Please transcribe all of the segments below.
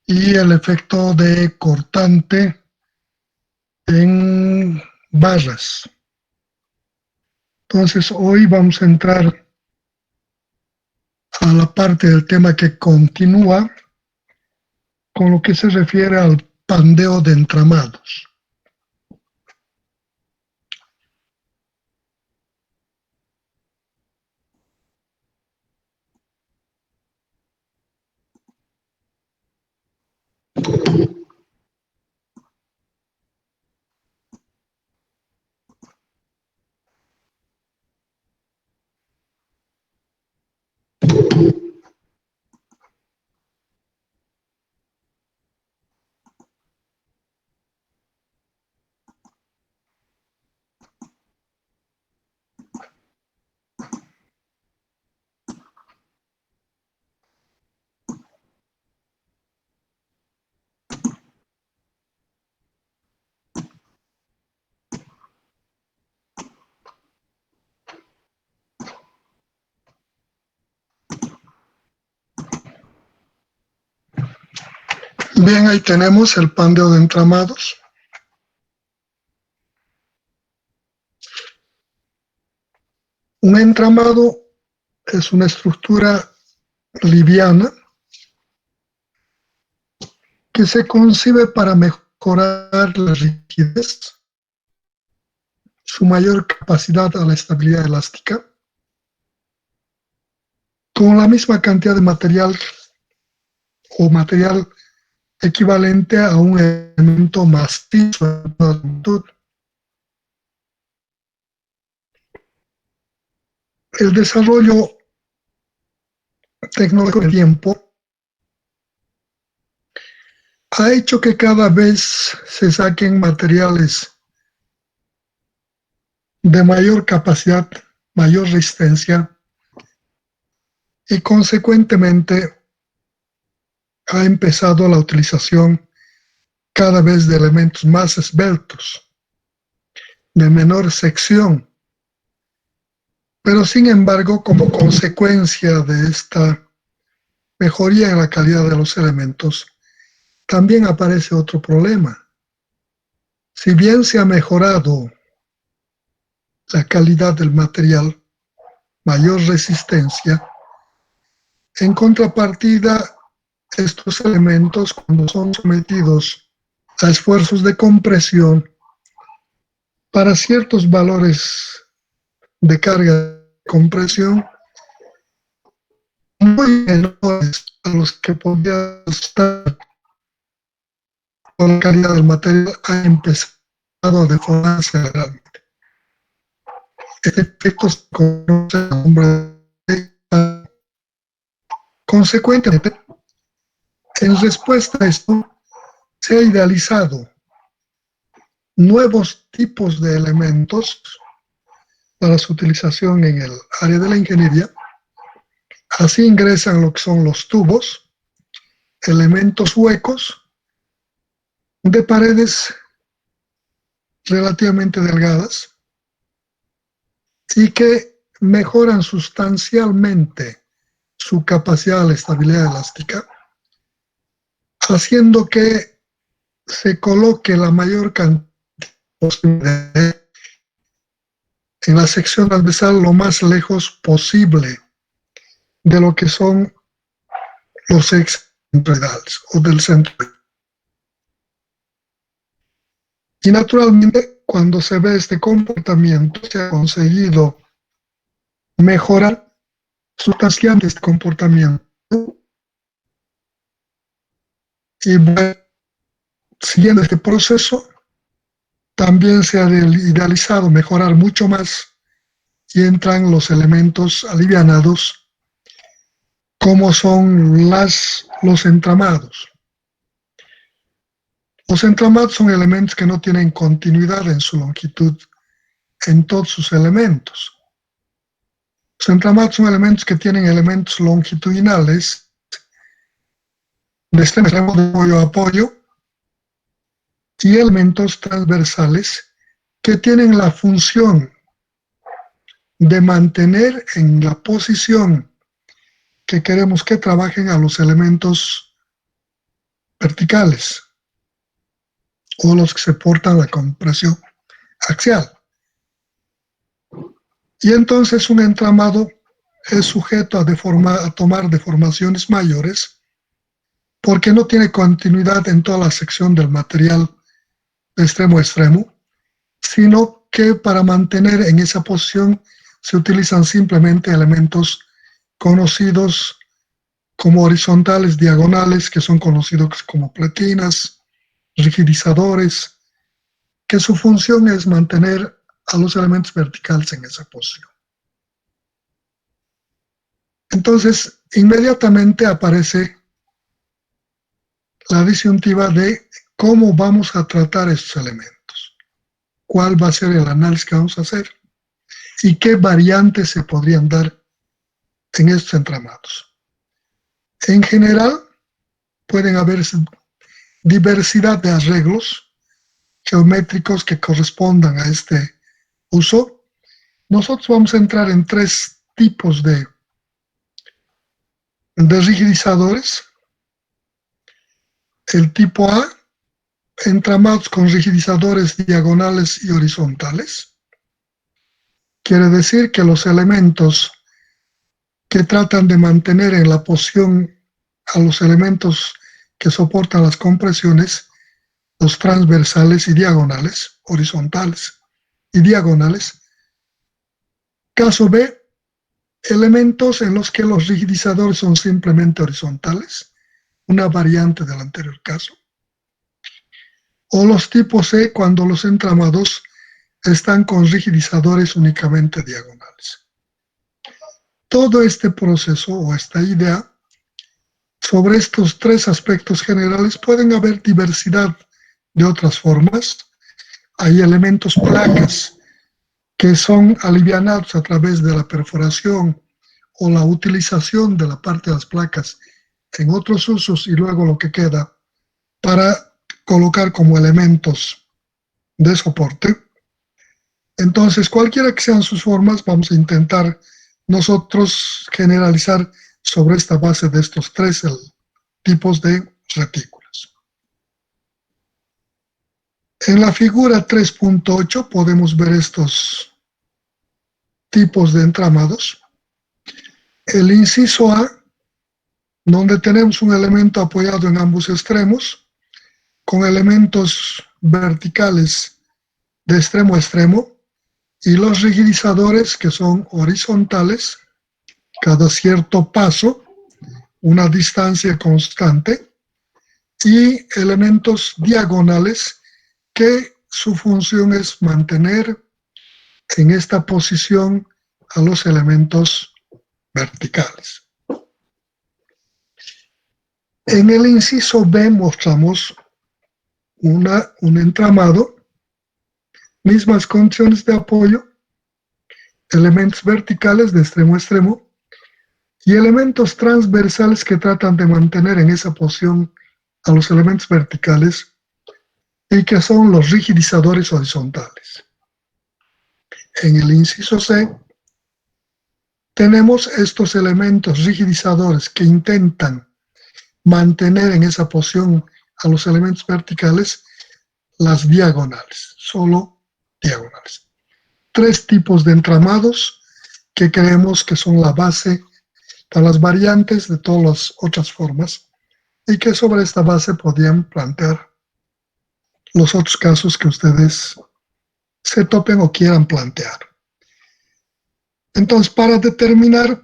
y el efecto de cortante en barras. Entonces, hoy vamos a entrar a la parte del tema que continúa con lo que se refiere al pandeo de entramados. Bien, ahí tenemos el pandeo de entramados. Un entramado es una estructura liviana que se concibe para mejorar la rigidez, su mayor capacidad a la estabilidad elástica, con la misma cantidad de material o material equivalente a un elemento macizo en toda longitud. El desarrollo tecnológico del tiempo ha hecho que cada vez se saquen materiales de mayor capacidad, mayor resistencia y consecuentemente ha empezado la utilización cada vez de elementos más esbeltos, de menor sección. Pero sin embargo, como consecuencia de esta mejoría en la calidad de los elementos, también aparece otro problema. Si bien se ha mejorado la calidad del material, mayor resistencia, en contrapartida, estos elementos, cuando son sometidos a esfuerzos de compresión, para ciertos valores de carga de compresión muy menores a los que podría estar con la calidad del material, ha empezado a deformarse gradualmente. Este efecto se conoce como nombre de... Consecuentemente, en respuesta a esto, se ha idealizado nuevos tipos de elementos para su utilización en el área de la ingeniería. Así ingresan lo que son los tubos, elementos huecos de paredes relativamente delgadas y que mejoran sustancialmente su capacidad de estabilidad elástica, haciendo que se coloque la mayor cantidad posible en la sección transversal lo más lejos posible de lo que son los ejes centroidales o del centro. Y naturalmente, cuando se ve este comportamiento, se ha conseguido mejorar sustancialmente este comportamiento. Y bueno, siguiendo este proceso, también se ha idealizado mejorar mucho más y entran los elementos alivianados, como son los entramados. Los entramados son elementos que no tienen continuidad en su longitud en todos sus elementos. Los entramados son elementos que tienen elementos longitudinales de extremo de apoyo a apoyo y elementos transversales que tienen la función de mantener en la posición que queremos que trabajen a los elementos verticales o los que soportan la compresión axial. Y entonces un entramado es sujeto a tomar deformaciones mayores porque no tiene continuidad en toda la sección del material de extremo a extremo, sino que para mantener en esa posición se utilizan simplemente elementos conocidos como horizontales, diagonales, que son conocidos como pletinas, rigidizadores, que su función es mantener a los elementos verticales en esa posición. Entonces, inmediatamente aparece la disyuntiva de cómo vamos a tratar estos elementos, cuál va a ser el análisis que vamos a hacer y qué variantes se podrían dar en estos entramados. En general, pueden haber diversidad de arreglos geométricos que correspondan a este uso. Nosotros vamos a entrar en tres tipos de rigidizadores. El tipo A, entramados con rigidizadores diagonales y horizontales. Quiere decir que los elementos que tratan de mantener en la posición a los elementos que soportan las compresiones, los transversales y diagonales, horizontales y diagonales. Caso B, elementos en los que los rigidizadores son simplemente horizontales, una variante del anterior caso. O los tipos C, cuando los entramados están con rigidizadores únicamente diagonales. Todo este proceso o esta idea sobre estos tres aspectos generales pueden haber diversidad de otras formas. Hay elementos placas que son alivianados a través de la perforación o la utilización de la parte de las placas en otros usos y luego lo que queda para colocar como elementos de soporte. Entonces, cualquiera que sean sus formas, vamos a intentar nosotros generalizar sobre esta base de estos tres tipos de retículas. En la figura 3.8 podemos ver estos tipos de entramados. El inciso A, donde tenemos un elemento apoyado en ambos extremos, con elementos verticales de extremo a extremo, y los rigidizadores que son horizontales, cada cierto paso, una distancia constante, y elementos diagonales que su función es mantener en esta posición a los elementos verticales. En el inciso B mostramos un entramado, mismas condiciones de apoyo, elementos verticales de extremo a extremo y elementos transversales que tratan de mantener en esa posición a los elementos verticales y que son los rigidizadores horizontales. En el inciso C tenemos estos elementos rigidizadores que intentan mantener en esa posición a los elementos verticales, las diagonales, solo diagonales. Tres tipos de entramados que creemos que son la base para las variantes de todas las otras formas y que sobre esta base podrían plantear los otros casos que ustedes se topen o quieran plantear. Entonces, para determinar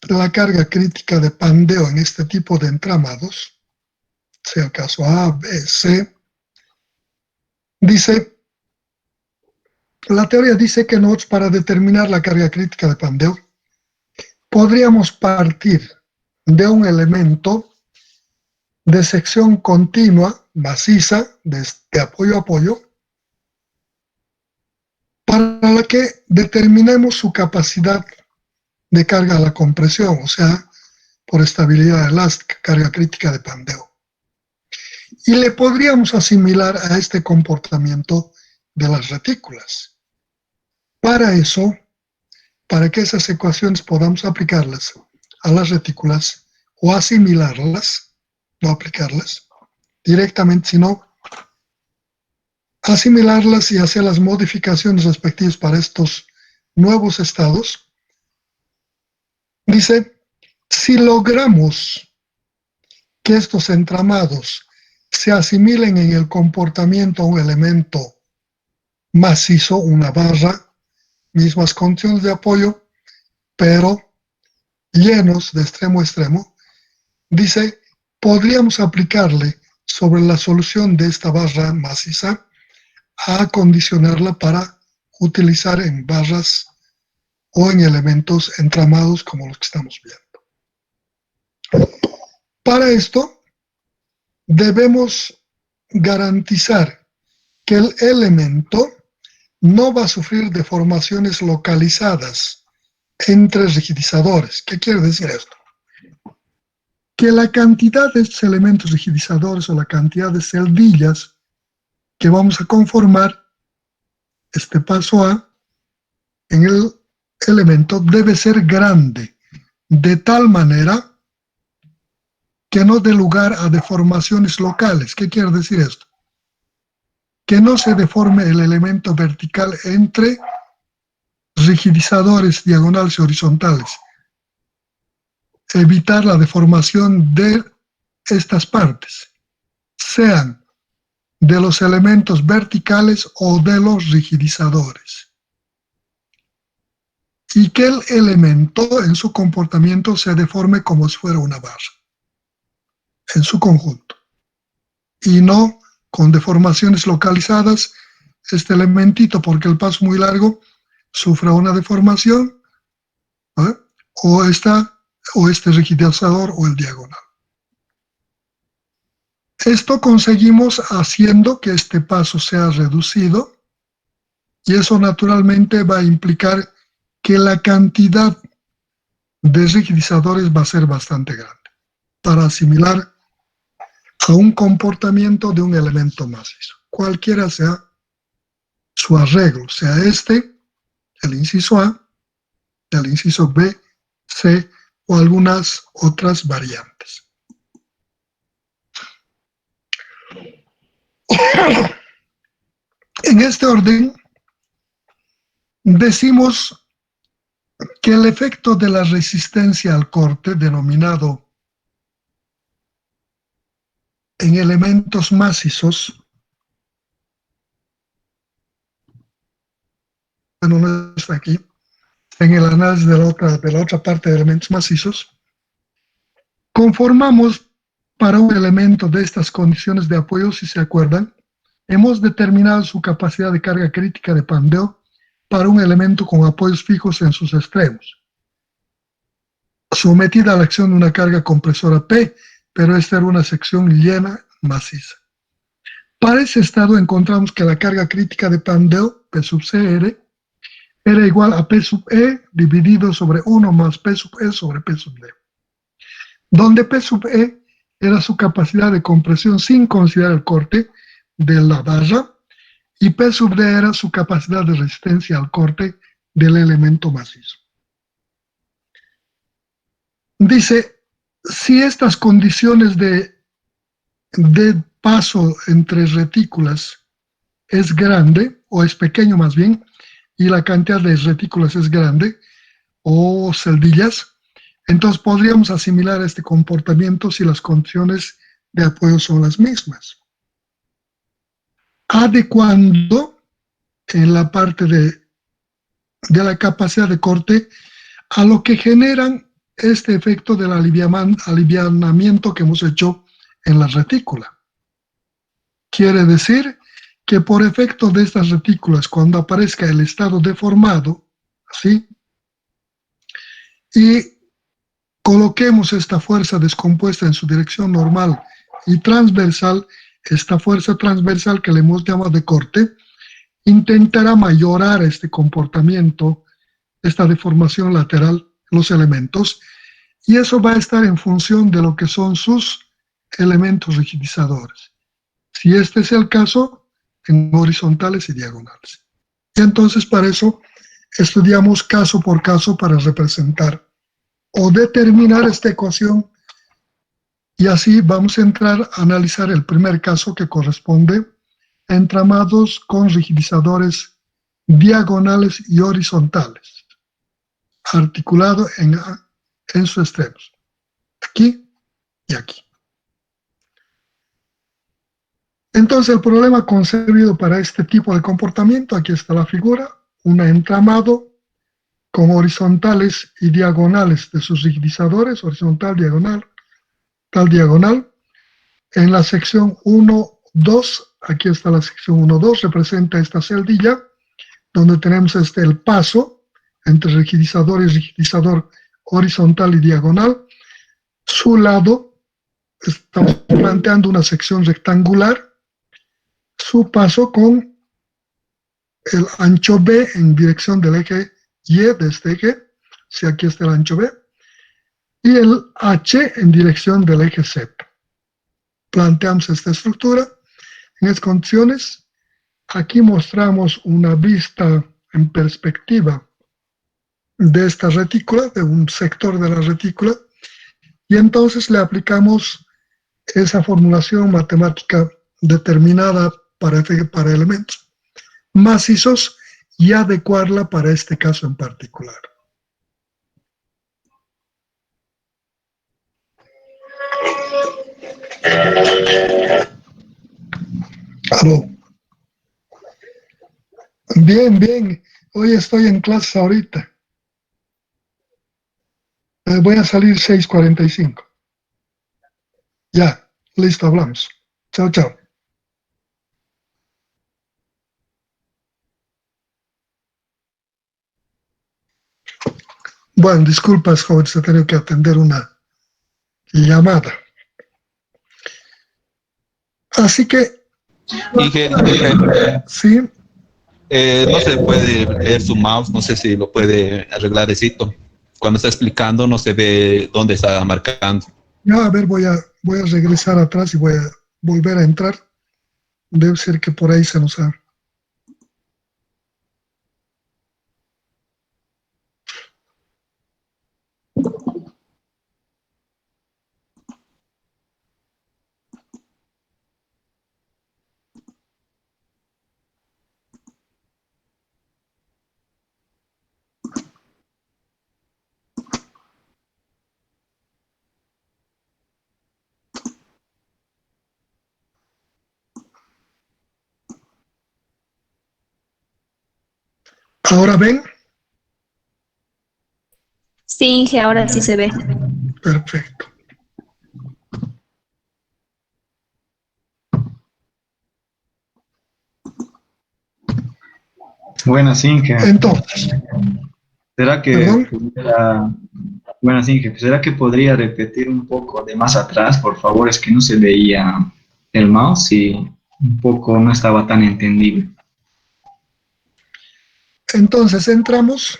la carga crítica de pandeo en este tipo de entramados, sea el caso A, B, C, la teoría dice que nosotros para determinar la carga crítica de pandeo podríamos partir de un elemento de sección continua, maciza, de apoyo a apoyo, para la que determinemos su capacidad de carga a la compresión, o sea, por estabilidad elástica, carga crítica de pandeo. Y le podríamos asimilar a este comportamiento de las retículas. Para eso, para que esas ecuaciones podamos aplicarlas a las retículas o asimilarlas, no aplicarlas, directamente, sino asimilarlas y hacer las modificaciones respectivas para estos nuevos estados. Dice, si logramos que estos entramados se asimilen en el comportamiento a un elemento macizo, una barra, mismas condiciones de apoyo, pero llenos de extremo a extremo, dice, podríamos aplicarle sobre la solución de esta barra maciza a acondicionarla para utilizar en barras o en elementos entramados como los que estamos viendo. Para esto, debemos garantizar que el elemento no va a sufrir deformaciones localizadas entre rigidizadores. ¿Qué quiere decir esto? Que la cantidad de estos elementos rigidizadores o la cantidad de celdillas que vamos a conformar este paso A en el elemento debe ser grande, de tal manera que no dé lugar a deformaciones locales. ¿Qué quiere decir esto? Que no se deforme el elemento vertical entre rigidizadores diagonales y horizontales. Evitar la deformación de estas partes, sean de los elementos verticales o de los rigidizadores. Y que el elemento en su comportamiento se deforme como si fuera una barra, en su conjunto, y no con deformaciones localizadas. Este elementito, porque el paso es muy largo, sufra una deformación, ¿eh? o este rigidizador o el diagonal. Esto conseguimos haciendo que este paso sea reducido, y eso naturalmente va a implicar que la cantidad de rigidizadores va a ser bastante grande para asimilar a un comportamiento de un elemento macizo, cualquiera sea su arreglo, sea este, el inciso A, el inciso B, C o algunas otras variantes. En este orden, decimos que el efecto de la resistencia al corte, denominado en elementos macizos, bueno, no está aquí, en el análisis de la otra parte de elementos macizos, conformamos para un elemento de estas condiciones de apoyo, si se acuerdan, hemos determinado su capacidad de carga crítica de Pandeo para un elemento con apoyos fijos en sus extremos, sometida a la acción de una carga compresora P, pero esta era una sección llena maciza. Para ese estado encontramos que la carga crítica de Pandeo, P sub CR, era igual a P sub E dividido sobre 1 más P sub E sobre P sub D, donde P sub E era su capacidad de compresión sin considerar el corte de la barra, y P sub D era su capacidad de resistencia al corte del elemento macizo. Dice, si estas condiciones de paso entre retículas es grande, o es pequeño más bien, y la cantidad de retículas es grande, o celdillas, entonces podríamos asimilar este comportamiento si las condiciones de apoyo son las mismas, adecuando en la parte de la capacidad de corte a lo que generan este efecto del alivianamiento que hemos hecho en la retícula. Quiere decir que por efecto de estas retículas, cuando aparezca el estado deformado, ¿sí?, y coloquemos esta fuerza descompuesta en su dirección normal y transversal, esta fuerza transversal que le hemos llamado de corte, intentará mayorar este comportamiento, esta deformación lateral, los elementos, y eso va a estar en función de lo que son sus elementos rigidizadores. Si este es el caso, en horizontales y diagonales. Y entonces para eso estudiamos caso por caso para representar o determinar esta ecuación Y así vamos a entrar a analizar el primer caso que corresponde a entramados con rigidizadores diagonales y horizontales, articulado en sus extremos, aquí y aquí. Entonces el problema concebido para este tipo de comportamiento, aquí está la figura, un entramado con horizontales y diagonales de sus rigidizadores, horizontal, diagonal, tal diagonal. En la sección 1, 2, aquí está la sección 1, 2, representa esta celdilla, donde tenemos el paso entre rigidizador y rigidizador horizontal y diagonal. Su lado, estamos planteando una sección rectangular, su paso con el ancho B en dirección del eje Y de este eje, si aquí está el ancho B, y el H en dirección del eje Z. Planteamos esta estructura en estas condiciones. Aquí mostramos una vista en perspectiva de esta retícula, de un sector de la retícula, y entonces le aplicamos esa formulación matemática determinada para elementos macizos y adecuarla para este caso en particular. Aló. Bien, bien. Hoy estoy en clases ahorita. Voy a salir 6:45. Ya, listo, hablamos. Chao, chao. Bueno, disculpas, jóvenes, he tenido que atender una llamada. Así que, Inge, sí, no se puede ver su mouse, no sé si lo puede arreglar esito. Cuando está explicando no se ve dónde está marcando. ya, a ver, voy a regresar atrás y voy a volver a entrar. Debe ser que por ahí se nos ha... Ahora ven, Sí, Inge, ahora sí se ve. perfecto. Buenas, Inge. Entonces, ¿Será que perdón, pudiera... Buenas, Inge. ¿Será que podría repetir un poco de más atrás, por favor? Es que no se veía el mouse y un poco no estaba tan entendible. entonces entramos,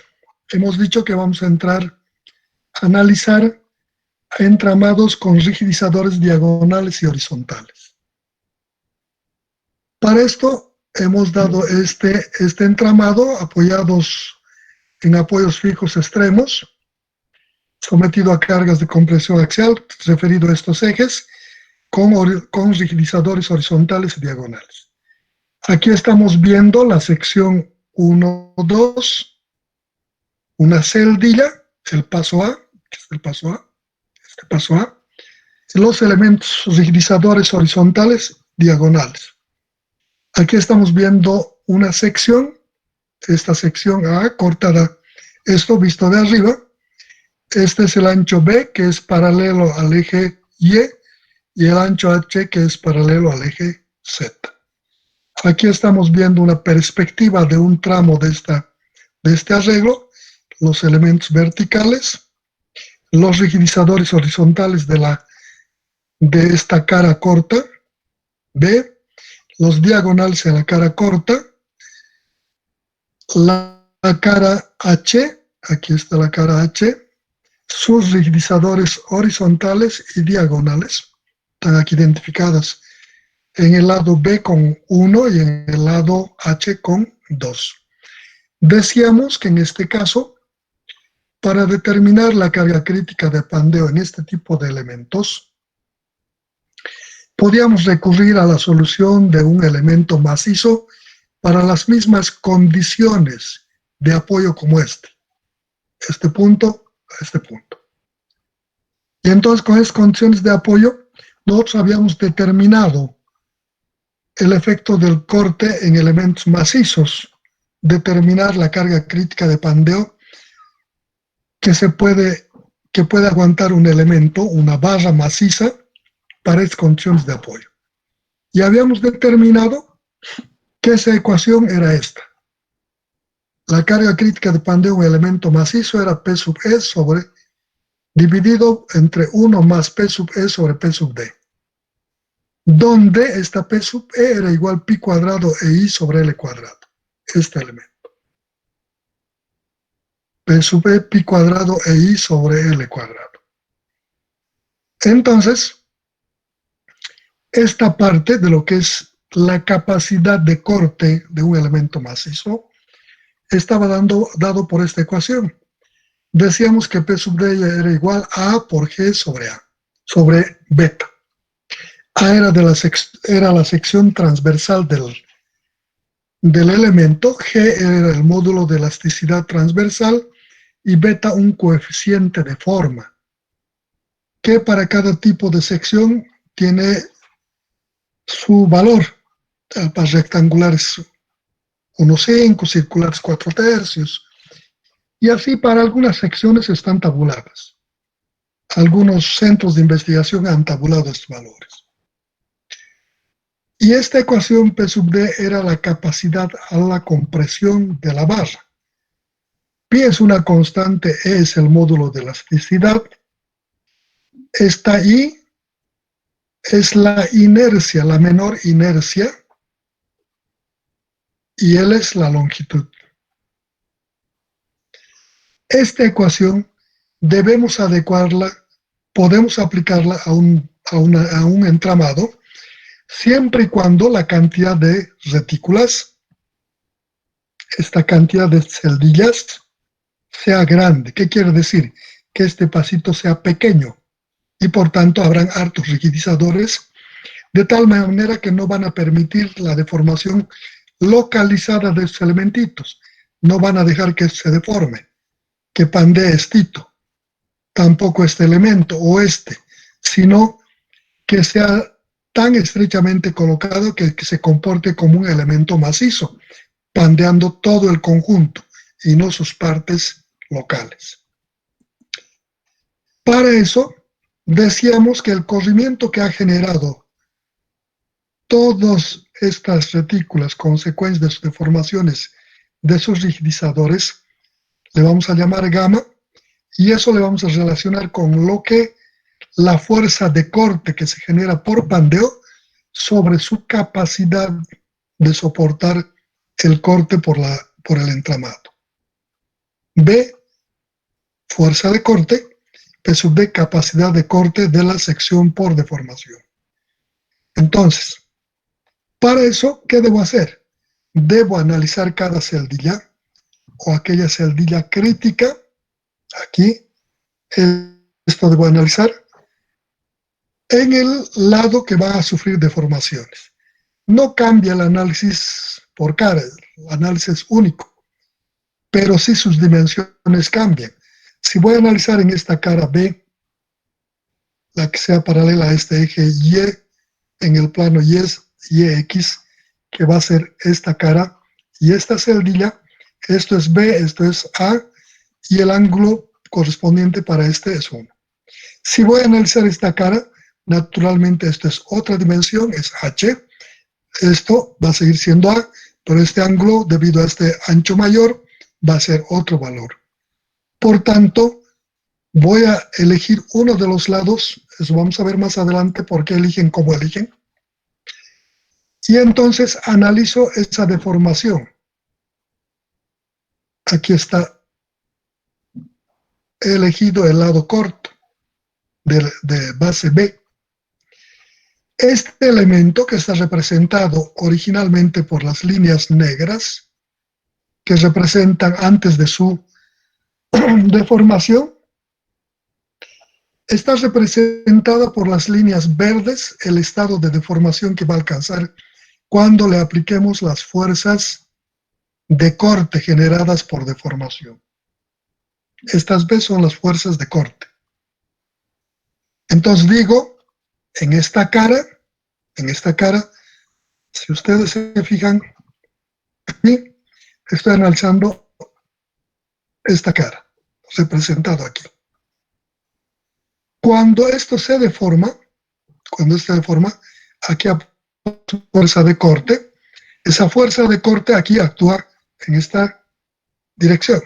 hemos dicho que vamos a entrar a analizar entramados con rigidizadores diagonales y horizontales. Para esto hemos dado este entramado apoyados en apoyos fijos extremos, sometido a cargas de compresión axial, referido a estos ejes, con rigidizadores horizontales y diagonales. Aquí estamos viendo la sección 1, 2, una celdilla, el paso A, que es el paso A, este paso A, los elementos rigidizadores horizontales diagonales. Aquí estamos viendo una sección, esta sección A cortada, esto visto de arriba. Este es el ancho B, que es paralelo al eje Y, y el ancho H, que es paralelo al eje Z. Aquí estamos viendo una perspectiva de un tramo de este arreglo, los elementos verticales, los rigidizadores horizontales de esta cara corta, B, los diagonales en la cara corta, la cara H, aquí está la cara H, sus rigidizadores horizontales y diagonales, están aquí identificadas en el lado B con 1 y en el lado H con 2. Decíamos que en este caso, para determinar la carga crítica de pandeo en este tipo de elementos, podíamos recurrir a la solución de un elemento macizo para las mismas condiciones de apoyo como este punto a este punto. Y entonces con esas condiciones de apoyo, nosotros habíamos determinado el efecto del corte en elementos macizos, determinar la carga crítica de pandeo que puede aguantar un elemento, una barra maciza, para esas condiciones de apoyo. Y habíamos determinado que esa ecuación era esta. La carga crítica de pandeo de un elemento macizo era P sub E dividido entre 1 más P sub E sobre P sub D, donde esta P sub E era igual pi cuadrado e I sobre L cuadrado, este elemento. P sub E pi cuadrado e I sobre L cuadrado. Entonces, esta parte de lo que es la capacidad de corte de un elemento macizo estaba dado por esta ecuación. Decíamos que P sub D era igual a A por G sobre A, sobre beta. A era la sección transversal del elemento, G era el módulo de elasticidad transversal y beta un coeficiente de forma, que para cada tipo de sección tiene su valor. Para rectangulares 1,5, circulares 4/3, y así para algunas secciones están tabuladas. Algunos centros de investigación han tabulado estos valores. Y esta ecuación P sub D era la capacidad a la compresión de la barra. Pi es una constante, E es el módulo de elasticidad. Esta I es la inercia, la menor inercia, y L es la longitud. Esta ecuación debemos adecuarla, podemos aplicarla a un entramado, siempre y cuando la cantidad de retículas, esta cantidad de celdillas, sea grande. ¿Qué quiere decir? Que este pasito sea pequeño y por tanto habrán hartos rigidizadores, de tal manera que no van a permitir la deformación localizada de estos elementitos. No van a dejar que se deforme, que pandee estito, tampoco este elemento o sino que sea tan estrechamente colocado que se comporte como un elemento macizo, pandeando todo el conjunto y no sus partes locales. Para eso, decíamos que el corrimiento que ha generado todas estas retículas, consecuencia de sus deformaciones de sus rigidizadores, le vamos a llamar gamma, y eso le vamos a relacionar con la fuerza de corte que se genera por pandeo sobre su capacidad de soportar el corte por el entramado. B, fuerza de corte, P sub D, capacidad de corte de la sección por deformación. Entonces, para eso, ¿qué debo hacer? Debo analizar cada celdilla, o aquella celdilla crítica, aquí, esto debo analizar, en el lado que va a sufrir deformaciones. No cambia el análisis por cara, el análisis es único, pero sí sus dimensiones cambian. Si voy a analizar en esta cara B, la que sea paralela a este eje Y, en el plano YX, que va a ser esta cara, y esta celdilla, esto es B, esto es A, y el ángulo correspondiente para este es 1. Si voy a analizar esta cara, naturalmente esto es otra dimensión, es H, esto va a seguir siendo A, pero este ángulo, debido a este ancho mayor, va a ser otro valor. Por tanto, voy a elegir uno de los lados, eso vamos a ver más adelante por qué eligen como eligen, y entonces analizo esa deformación. Aquí está, he elegido el lado corto de base B. Este elemento, que está representado originalmente por las líneas negras, que representan antes de su deformación, está representada por las líneas verdes, el estado de deformación que va a alcanzar cuando le apliquemos las fuerzas de corte generadas por deformación. Estas B son las fuerzas de corte. Entonces digo, en esta cara, si ustedes se fijan, aquí estoy analizando esta cara, representado aquí. Cuando esto se deforma, aquí aplico fuerza de corte. Esa fuerza de corte aquí actúa en esta dirección.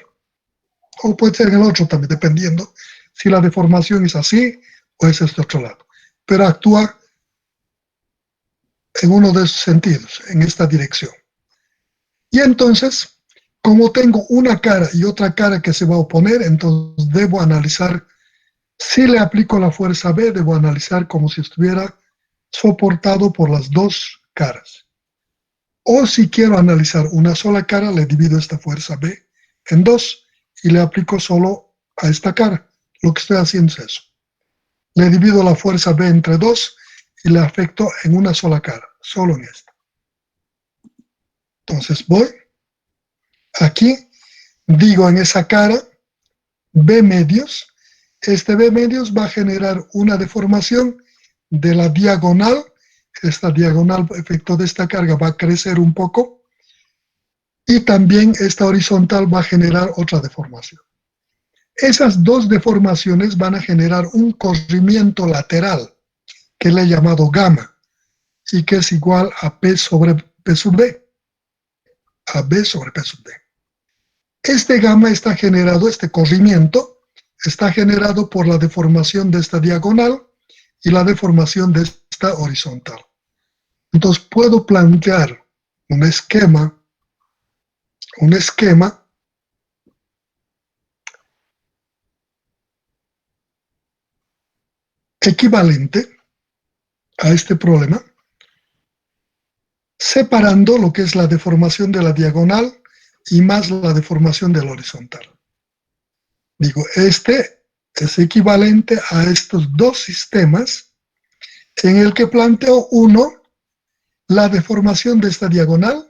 O puede ser en el otro también, dependiendo si la deformación es así o es este otro lado. Pero actúa en uno de esos sentidos, en esta dirección. Y entonces, como tengo una cara y otra cara que se va a oponer, entonces debo analizar, si le aplico la fuerza B, debo analizar como si estuviera soportado por las dos caras. O si quiero analizar una sola cara, le divido esta fuerza B en dos y le aplico solo a esta cara. Lo que estoy haciendo es eso. Le divido la fuerza B entre dos y le afecto en una sola cara, solo en esta. Entonces voy, aquí, digo en esa cara, B medios. Este B medios va a generar una deformación de la diagonal. Esta diagonal, efecto de esta carga, va a crecer un poco. Y también esta horizontal va a generar otra deformación. Esas dos deformaciones van a generar un corrimiento lateral, que le he llamado gamma, y que es igual a P sobre P sub D. A B sobre P sub D. Este gamma está generado, este corrimiento, está generado por la deformación de esta diagonal y la deformación de esta horizontal. Entonces puedo plantear un esquema equivalente a este problema, separando lo que es la deformación de la diagonal y más la deformación de la horizontal. Digo, este es equivalente a estos dos sistemas en el que planteo, uno, la deformación de esta diagonal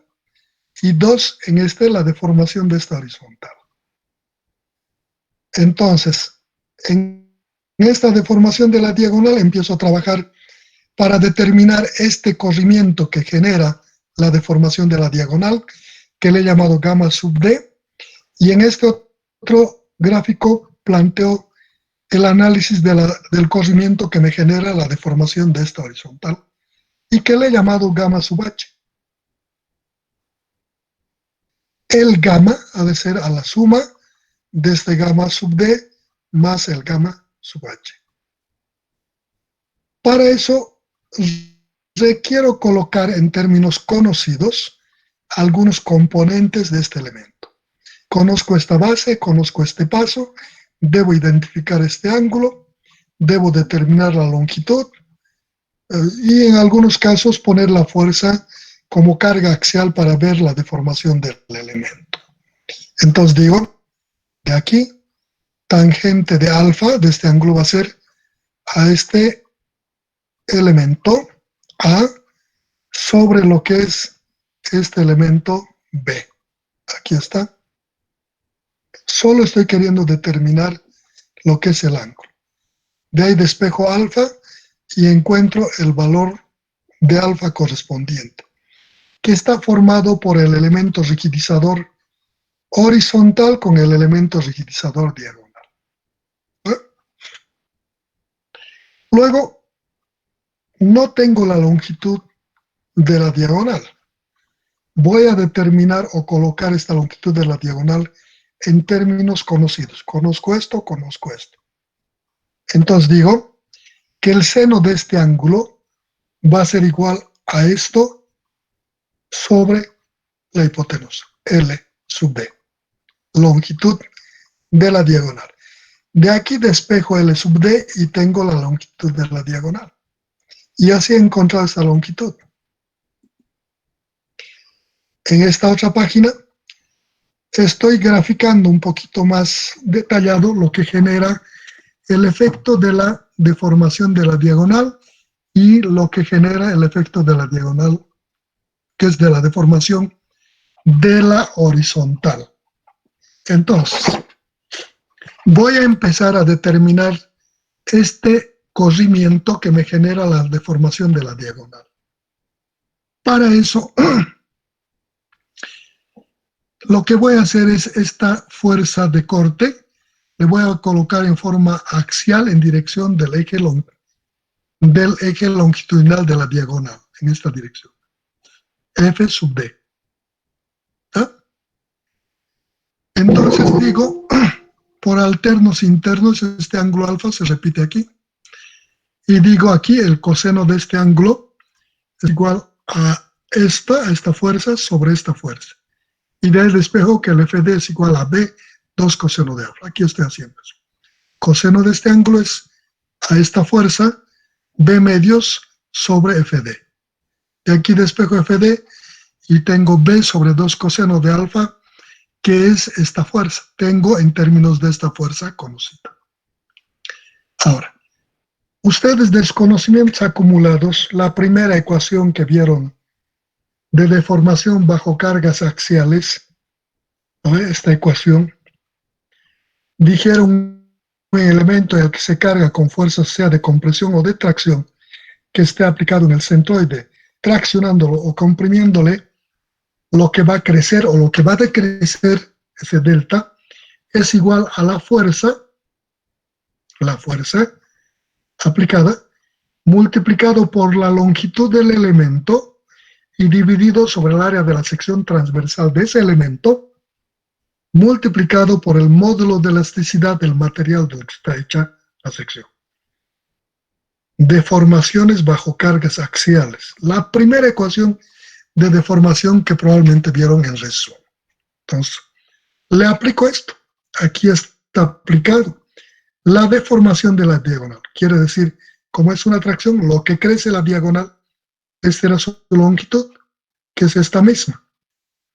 y dos, en este, la deformación de esta horizontal. Entonces, en esta deformación de la diagonal empiezo a trabajar para determinar este corrimiento que genera la deformación de la diagonal, que le he llamado gamma sub D, y en este otro gráfico planteo el análisis del corrimiento que me genera la deformación de esta horizontal, y que le he llamado gamma sub H. El gamma ha de ser a la suma de este gamma sub D más el gamma sub H. Para eso requiero colocar en términos conocidos algunos componentes de este elemento. Conozco esta base, conozco este paso, debo identificar este ángulo, debo determinar la longitud y en algunos casos poner la fuerza como carga axial para ver la deformación del elemento. Entonces digo, de aquí, tangente de alfa de este ángulo va a ser a este elemento A sobre lo que es este elemento B. Aquí está. Solo estoy queriendo determinar lo que es el ángulo. De ahí despejo alfa y encuentro el valor de alfa correspondiente, que está formado por el elemento rigidizador horizontal con el elemento rigidizador diagonal. Luego, no tengo la longitud de la diagonal. Voy a determinar o colocar esta longitud de la diagonal en términos conocidos. Conozco esto, conozco esto. Entonces digo que el seno de este ángulo va a ser igual a esto sobre la hipotenusa, L sub D, longitud de la diagonal. De aquí despejo L sub D y tengo la longitud de la diagonal. Y así he encontrado esta longitud. En esta otra página estoy graficando un poquito más detallado lo que genera el efecto de la deformación de la diagonal y lo que genera el efecto de la diagonal, que es de la deformación de la horizontal. Entonces, voy a empezar a determinar este corrimiento que me genera la deformación de la diagonal. Para eso, lo que voy a hacer es esta fuerza de corte, le voy a colocar en forma axial en dirección del eje longitudinal de la diagonal, en esta dirección. F sub D. ¿Ah? Entonces digo, por alternos internos, este ángulo alfa se repite aquí. Y digo aquí, el coseno de este ángulo es igual a esta fuerza sobre esta fuerza. Y del despejo que el FD es igual a B, 2 coseno de alfa. Aquí estoy haciendo eso. Coseno de este ángulo es a esta fuerza, B medios sobre FD. Y aquí despejo FD y tengo B sobre 2 coseno de alfa, que es esta fuerza. Tengo en términos de esta fuerza conocida. Ahora, ustedes de los conocimientos acumulados, la primera ecuación que vieron de deformación bajo cargas axiales, ¿no? Esta ecuación, dijeron un elemento en el que se carga con fuerza sea de compresión o de tracción, que esté aplicado en el centroide, traccionándolo o comprimiéndole, lo que va a crecer o lo que va a decrecer, ese delta, es igual a la fuerza aplicada, multiplicado por la longitud del elemento y dividido sobre el área de la sección transversal de ese elemento, multiplicado por el módulo de elasticidad del material del que está hecha la sección. Deformaciones bajo cargas axiales. La primera ecuación de deformación que probablemente vieron en resumen. Entonces, le aplico esto. Aquí está aplicado. La deformación de la diagonal. Quiere decir, como es una tracción, lo que crece la diagonal, esta era su longitud, que es esta misma.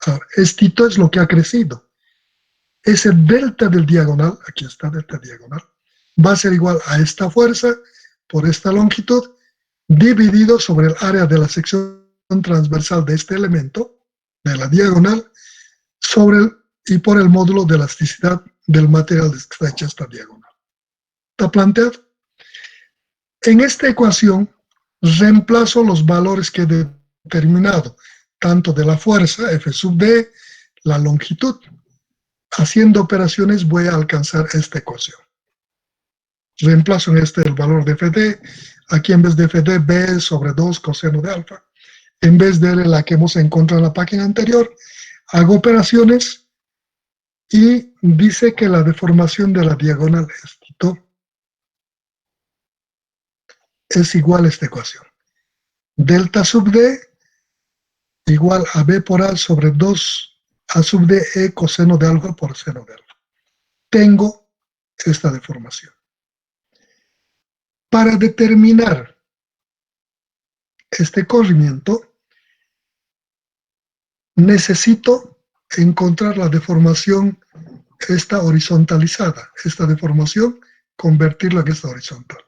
Ahora, estito es lo que ha crecido. Ese delta del diagonal, aquí está delta diagonal, va a ser igual a esta fuerza por esta longitud, dividido sobre el área de la sección transversal de este elemento, de la diagonal, y por el módulo de elasticidad del material que está hecha esta diagonal. ¿Está planteado? En esta ecuación, reemplazo los valores que he determinado, tanto de la fuerza, F sub D, la longitud. Haciendo operaciones voy a alcanzar esta ecuación. Reemplazo en el valor de FD, aquí en vez de FD, B sobre 2 coseno de alfa. En vez de la que hemos encontrado en la página anterior, hago operaciones y dice que la deformación de la diagonal es igual a esta ecuación. Delta sub D igual a B por A sobre 2 A sub D E coseno de alfa por seno de alfa. Tengo esta deformación. Para determinar este corrimiento, necesito encontrar la deformación esta horizontalizada. Esta deformación, convertirla en esta horizontal.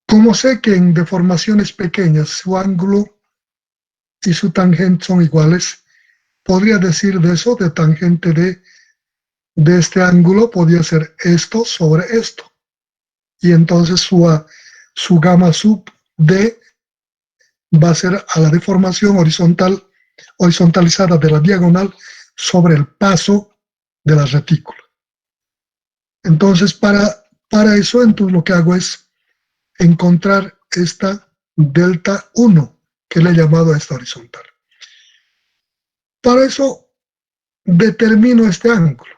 Como sé que en deformaciones pequeñas su ángulo y su tangente son iguales, podría decir de eso, de tangente de este ángulo, podría ser esto sobre esto. Y entonces su gamma sub D va a ser a la deformación horizontalizada de la diagonal sobre el paso de la retícula. Entonces, para eso, entonces lo que hago es encontrar esta delta 1, que le he llamado a esta horizontal. Para eso, determino este ángulo.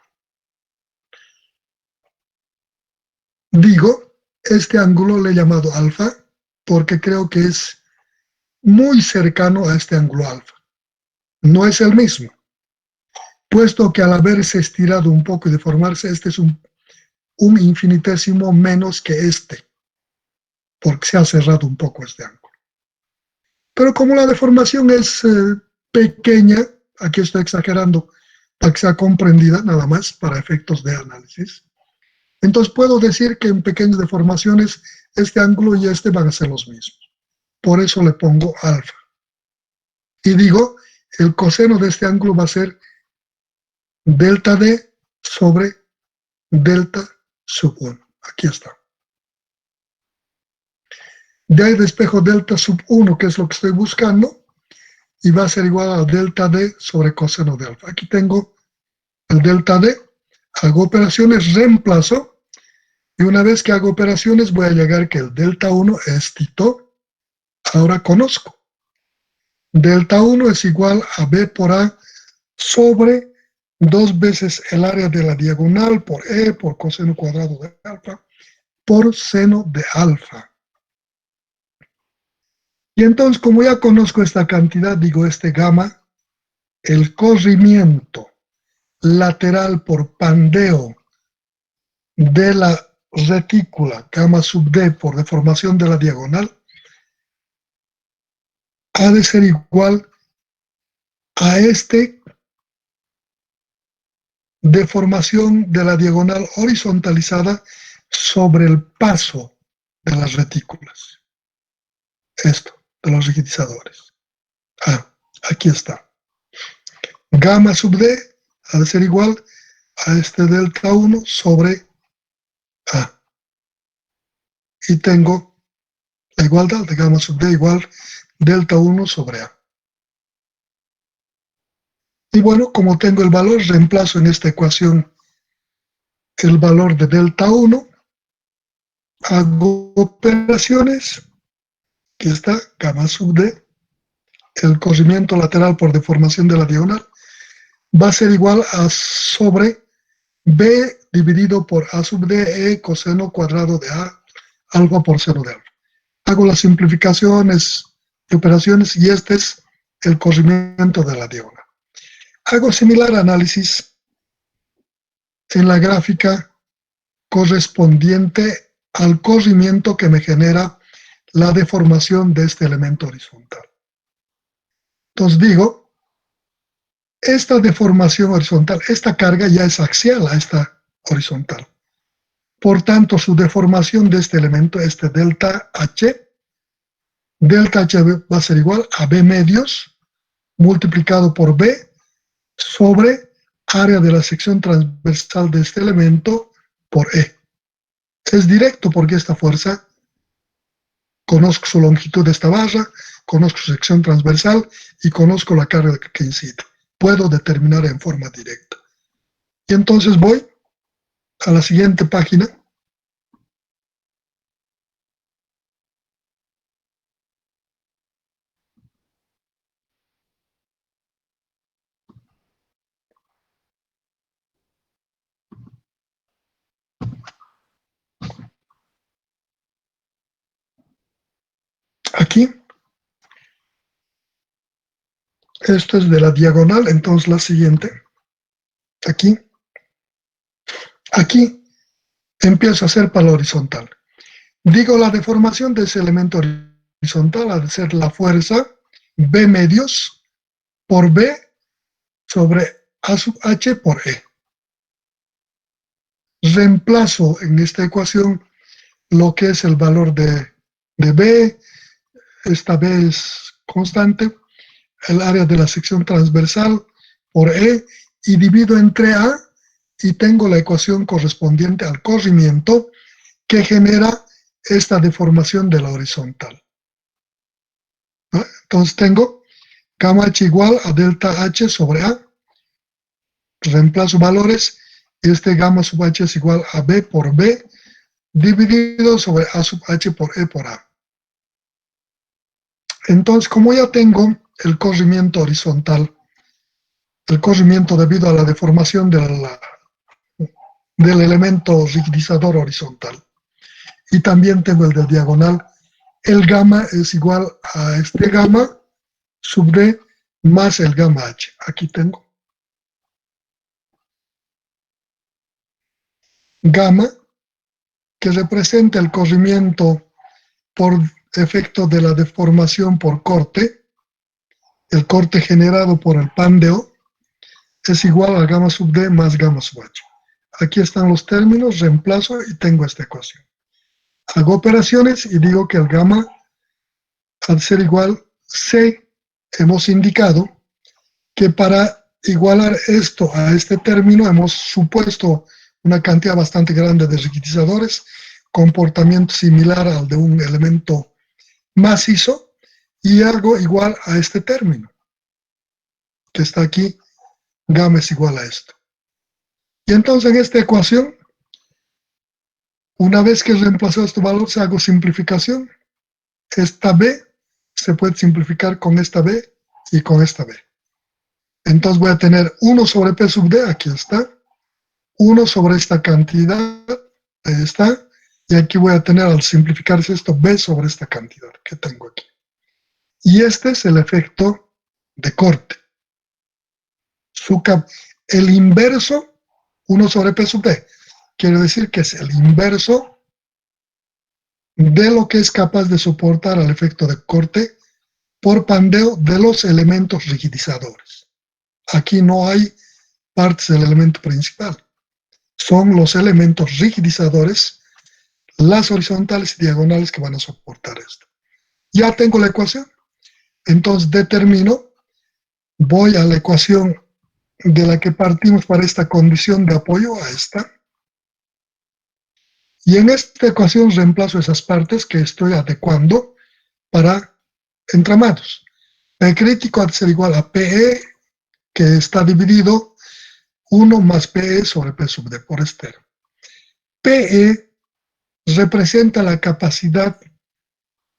Digo, este ángulo le he llamado alfa, porque creo que es muy cercano a este ángulo alfa. No es el mismo, puesto que al haberse estirado un poco y deformarse, este es un infinitésimo menos que este, porque se ha cerrado un poco este ángulo. Pero como la deformación es pequeña, aquí estoy exagerando para que sea comprendida nada más para efectos de análisis, Entonces puedo decir que en pequeñas deformaciones este ángulo y este van a ser los mismos. Por eso le pongo alfa. Y digo, el coseno de este ángulo va a ser delta D sobre delta sub 1. Aquí está. De ahí despejo delta sub 1, que es lo que estoy buscando, y va a ser igual a delta D sobre coseno de alfa. Aquí tengo el delta D, hago operaciones, reemplazo, y una vez que hago operaciones voy a llegar que el delta 1 es Tito. Ahora conozco. Delta 1 es igual a B por A sobre 2 veces el área de la diagonal por E por coseno cuadrado de alfa por seno de alfa. Y entonces, como ya conozco esta cantidad, digo este gamma, el corrimiento lateral por pandeo de la retícula gamma sub D por deformación de la diagonal ha de ser igual a este deformación de la diagonal horizontalizada sobre el paso de las retículas. Esto, de los rigidizadores. Aquí está. Gamma sub D ha de ser igual a este delta 1 sobre A. Y tengo la igualdad de gamma sub D igual delta 1 sobre A. Y bueno, como tengo el valor, reemplazo en esta ecuación el valor de delta 1, hago operaciones, que está gamma sub D, el corrimiento lateral por deformación de la diagonal, va a ser igual a sobre B dividido por A sub D, E coseno cuadrado de A, alfa por seno de alfa. Hago las simplificaciones de operaciones y este es el corrimiento de la diagonal. Hago similar análisis en la gráfica correspondiente al corrimiento que me genera la deformación de este elemento horizontal. Entonces digo, esta deformación horizontal, esta carga ya es axial a esta horizontal. Por tanto, su deformación de este elemento, este delta H va a ser igual a B medios multiplicado por B sobre área de la sección transversal de este elemento por E. Es directo porque esta fuerza, conozco su longitud de esta barra, conozco su sección transversal y conozco la carga que incide. Puedo determinar en forma directa. Y entonces voy a la siguiente página. Aquí. Esto es de la diagonal, entonces la siguiente. Aquí. Aquí empiezo a hacer para la horizontal. Digo, la deformación de ese elemento horizontal ha de ser la fuerza B medios por B sobre A sub H por E. Reemplazo en esta ecuación lo que es el valor de B, esta B es constante, el área de la sección transversal por E, y divido entre A y tengo la ecuación correspondiente al corrimiento que genera esta deformación de la horizontal. ¿No? Entonces tengo gamma H igual a delta H sobre A, reemplazo valores, y este gamma sub H es igual a B por B, dividido sobre A sub H por E por A. Entonces, como ya tengo el corrimiento horizontal, el corrimiento debido a la deformación del elemento rigidizador horizontal, y también tengo el del diagonal, el gamma es igual a este gamma sub D más el gamma H. Aquí tengo gamma, que representa el corrimiento por efecto de la deformación por corte, el corte generado por el pandeo, es igual a gamma sub D más gamma sub H. Aquí están los términos, reemplazo y tengo esta ecuación. Hago operaciones y digo que el gamma, al ser igual C, hemos indicado que para igualar esto a este término hemos supuesto una cantidad bastante grande de rigidizadores, comportamiento similar al de un elemento macizo, y hago igual a este término, que está aquí, gamma es igual a esto. Y entonces en esta ecuación, una vez que reemplazo este valor, se hago simplificación. Esta B se puede simplificar con esta B y con esta B. Entonces voy a tener 1 sobre P sub D, aquí está, 1 sobre esta cantidad, ahí está, y aquí voy a tener, al simplificarse esto, B sobre esta cantidad que tengo aquí. Y este es el efecto de corte. El inverso, 1 sobre P sub D, quiere decir que es el inverso de lo que es capaz de soportar al efecto de corte por pandeo de los elementos rigidizadores. Aquí no hay partes del elemento principal. Son los elementos rigidizadores, las horizontales y diagonales que van a soportar esto. Ya tengo la ecuación. Entonces determino, voy a la ecuación de la que partimos para esta condición de apoyo, a esta. Y en esta ecuación reemplazo esas partes que estoy adecuando para entramados. P crítico ha de ser igual a PE, que está dividido 1 más PE sobre P sub D por estero. PE representa la capacidad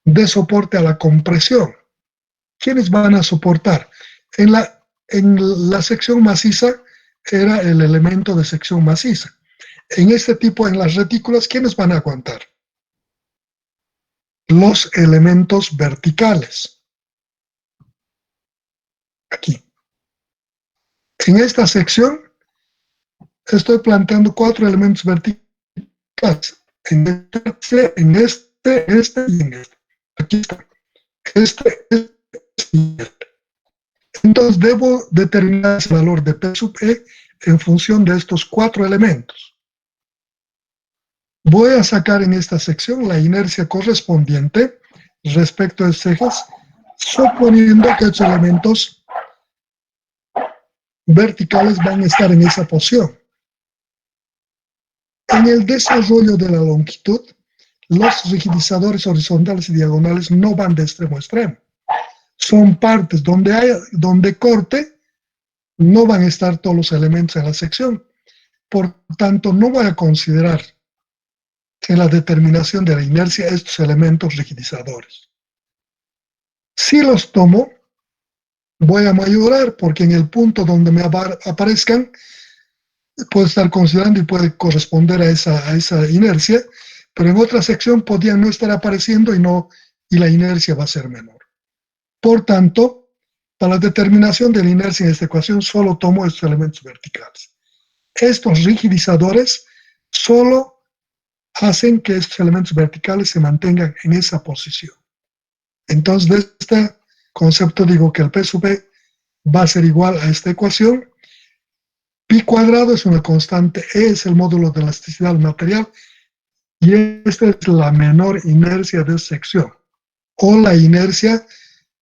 de soporte a la compresión. ¿Quiénes van a soportar? En la sección maciza era el elemento de sección maciza. En este tipo, en las retículas, ¿quiénes van a aguantar? Los elementos verticales. Aquí. En esta sección estoy planteando 4 elementos verticales. En este y en este. Aquí está. Este y este. Entonces debo determinar ese valor de P sub E en función de estos 4 elementos. Voy a sacar en esta sección la inercia correspondiente respecto a estos ejes, suponiendo que estos elementos verticales van a estar en esa posición. En el desarrollo de la longitud, los rigidizadores horizontales y diagonales no van de extremo a extremo. Son partes donde corte, no van a estar todos los elementos en la sección. Por tanto, no voy a considerar en la determinación de la inercia estos elementos rigidizadores. Si los tomo, voy a mayorar porque en el punto donde me aparezcan, puedo estar considerando y puede corresponder a esa inercia, pero en otra sección podrían no estar apareciendo y la inercia va a ser menor. Por tanto, para la determinación de la inercia en esta ecuación solo tomo estos elementos verticales. Estos rigidizadores solo hacen que estos elementos verticales se mantengan en esa posición. Entonces, de este concepto digo que el P sub E va a ser igual a esta ecuación. Pi cuadrado es una constante, E es el módulo de elasticidad del material, y esta es la menor inercia de sección, o la inercia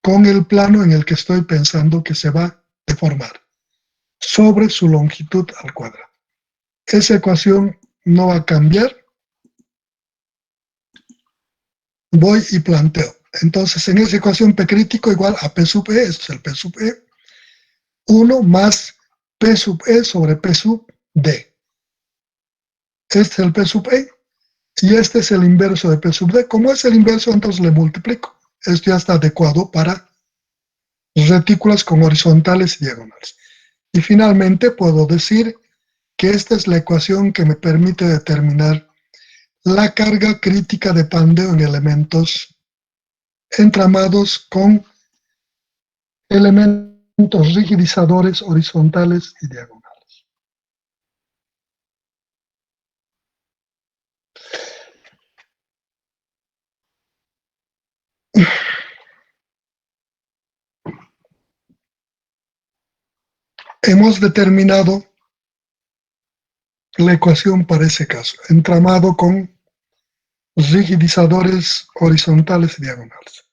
con el plano en el que estoy pensando que se va a deformar, sobre su longitud al cuadrado. Esa ecuación no va a cambiar. Voy y planteo. Entonces, en esa ecuación P crítico igual a P sub E, esto es el P sub E, 1 más P sub E sobre P sub D. Este es el P sub E y este es el inverso de P sub D. Como es el inverso, entonces le multiplico. Esto ya está adecuado para retículas con horizontales y diagonales. Y finalmente puedo decir que esta es la ecuación que me permite determinar la carga crítica de pandeo en elementos entramados con elementos rigidizadores horizontales y diagonales. Hemos determinado la ecuación para ese caso. Entramado con rigidizadores horizontales y diagonales.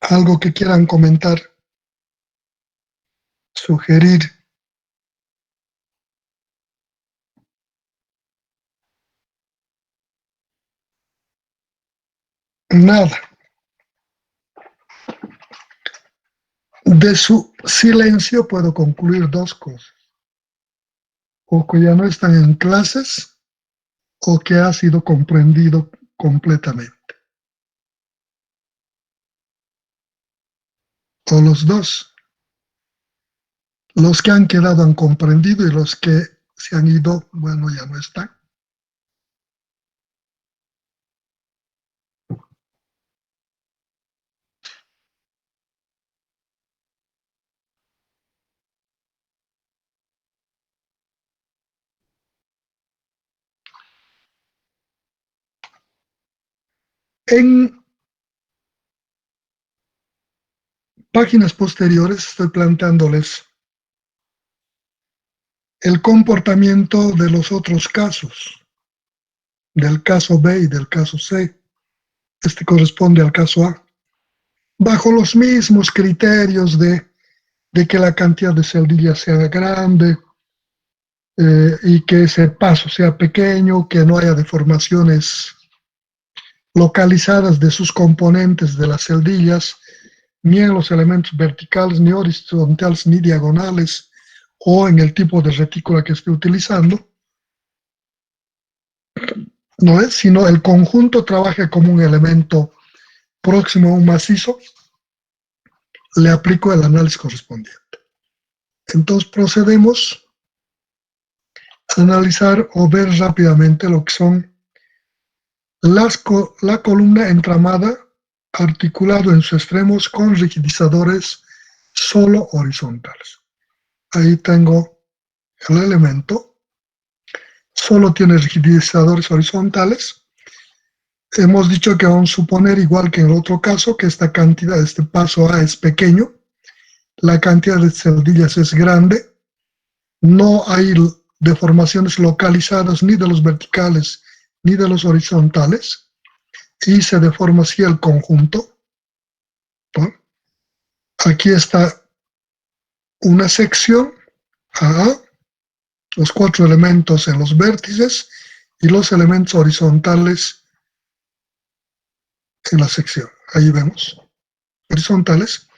¿Algo que quieran comentar? Sugerir. Nada. De su silencio puedo concluir dos cosas. O que ya no están en clases o que ha sido comprendido completamente. O los dos. Los que han quedado han comprendido y los que se han ido, bueno, ya no están. En páginas posteriores estoy planteándoles el comportamiento de los otros casos, del caso B y del caso C. Este corresponde al caso A. Bajo los mismos criterios de que la cantidad de celdillas sea grande y que ese paso sea pequeño, que no haya deformaciones localizadas de sus componentes de las celdillas, ni en los elementos verticales, ni horizontales, ni diagonales, o en el tipo de retícula que esté utilizando, no es, sino el conjunto trabaja como un elemento próximo a un macizo, le aplico el análisis correspondiente. Entonces procedemos a analizar o ver rápidamente lo que son la columna entramada articulado en sus extremos con rigidizadores solo horizontales. Ahí tengo el elemento, solo tiene rigidizadores horizontales. Hemos dicho que vamos a suponer, igual que en el otro caso, que esta cantidad, este paso A es pequeño, la cantidad de celdillas es grande, no hay deformaciones localizadas ni de los verticales ni de los horizontales, y se deforma así el conjunto, ¿no? Aquí está una sección A, los cuatro elementos en los vértices y los elementos horizontales en la sección. Ahí vemos, horizontales.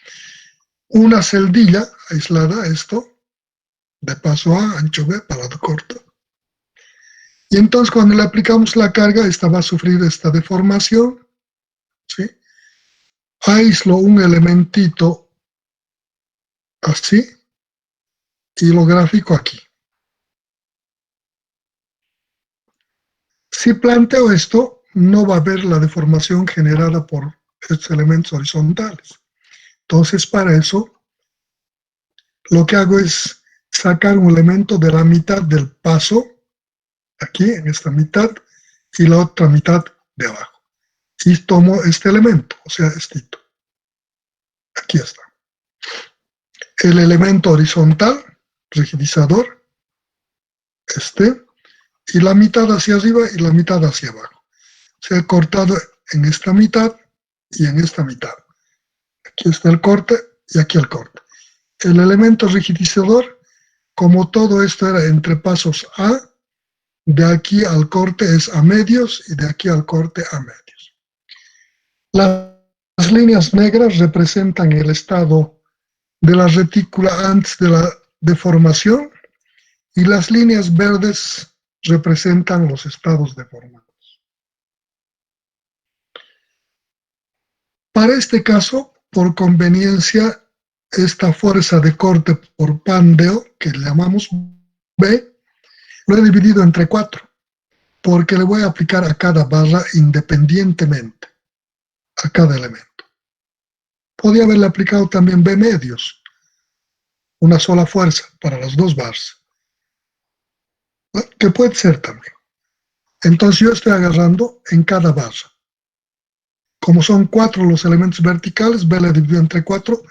Una celdilla aislada, esto, de paso A, ancho B, parado corto. Y entonces cuando le aplicamos la carga, esta va a sufrir esta deformación, ¿sí? Aíslo un elementito así y lo grafico aquí. Si planteo esto, no va a haber la deformación generada por estos elementos horizontales. Entonces, para eso, lo que hago es sacar un elemento de la mitad del paso, aquí, en esta mitad, y la otra mitad de abajo. Y tomo este elemento, o sea, estito. Aquí está. El elemento horizontal, rigidizador, y la mitad hacia arriba y la mitad hacia abajo. Se ha cortado en esta mitad y en esta mitad. Aquí está el corte y aquí el corte. El elemento rigidizador, como todo esto era entre pasos A, de aquí al corte es a medios y de aquí al corte a medios. Las líneas negras representan el estado de la retícula antes de la deformación y las líneas verdes representan los estados deformados. Para este caso, por conveniencia, esta fuerza de corte por pandeo, que le llamamos B, lo he dividido entre 4, porque le voy a aplicar a cada barra independientemente, a cada elemento. Podía haberle aplicado también B medios, una sola fuerza para las dos barras, que puede ser también. Entonces yo estoy agarrando en cada barra. Como son 4 los elementos verticales, B le divido entre 4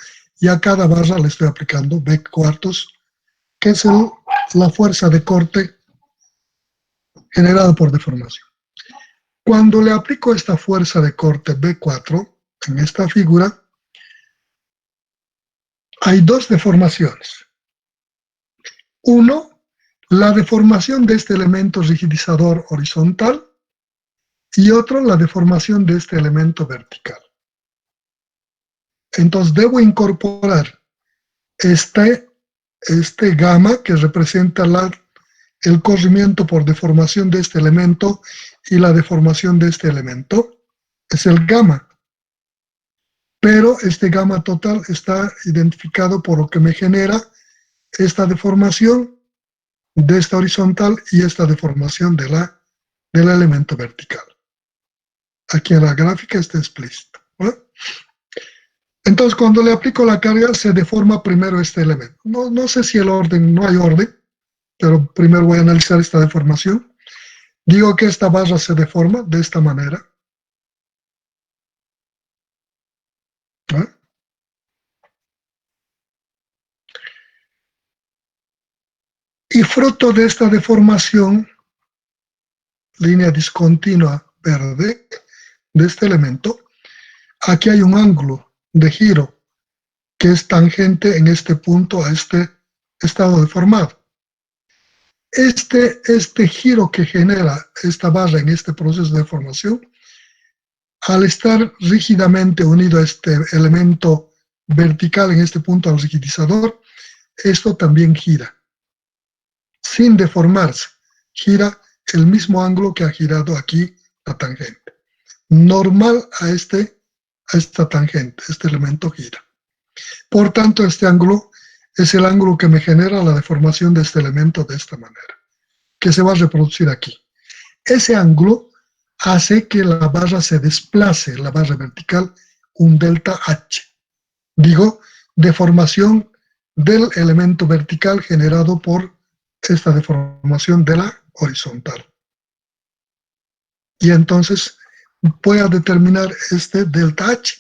y a cada barra le estoy aplicando B cuartos, que es la fuerza de corte generado por deformación. Cuando le aplico esta fuerza de corte B4 en esta figura, hay dos deformaciones. Uno, la deformación de este elemento rigidizador horizontal y otro, la deformación de este elemento vertical. Entonces debo incorporar este gamma que representa el corrimiento por deformación de este elemento y la deformación de este elemento. Es el gamma. Pero este gamma total está identificado por lo que me genera esta deformación de esta horizontal y esta deformación del elemento vertical. Aquí en la gráfica está explícito, ¿no? Entonces, cuando le aplico la carga, se deforma primero este elemento. No sé si el orden, no hay orden, pero primero voy a analizar esta deformación. Digo que esta barra se deforma de esta manera. ¿No? Y fruto de esta deformación, línea discontinua verde de este elemento, aquí hay un ángulo de giro que es tangente en este punto a este estado deformado. Este giro que genera esta barra en este proceso de deformación, al estar rígidamente unido a este elemento vertical en este punto al rigidizador, esto también gira, sin deformarse, gira el mismo ángulo que ha girado aquí la tangente. Normal a esta tangente, este elemento gira. Por tanto, este ángulo es el ángulo que me genera la deformación de este elemento de esta manera, que se va a reproducir aquí. Ese ángulo hace que la barra se desplace, la barra vertical, un delta H. Digo, deformación del elemento vertical generado por esta deformación de la horizontal. Y entonces voy a determinar este delta H.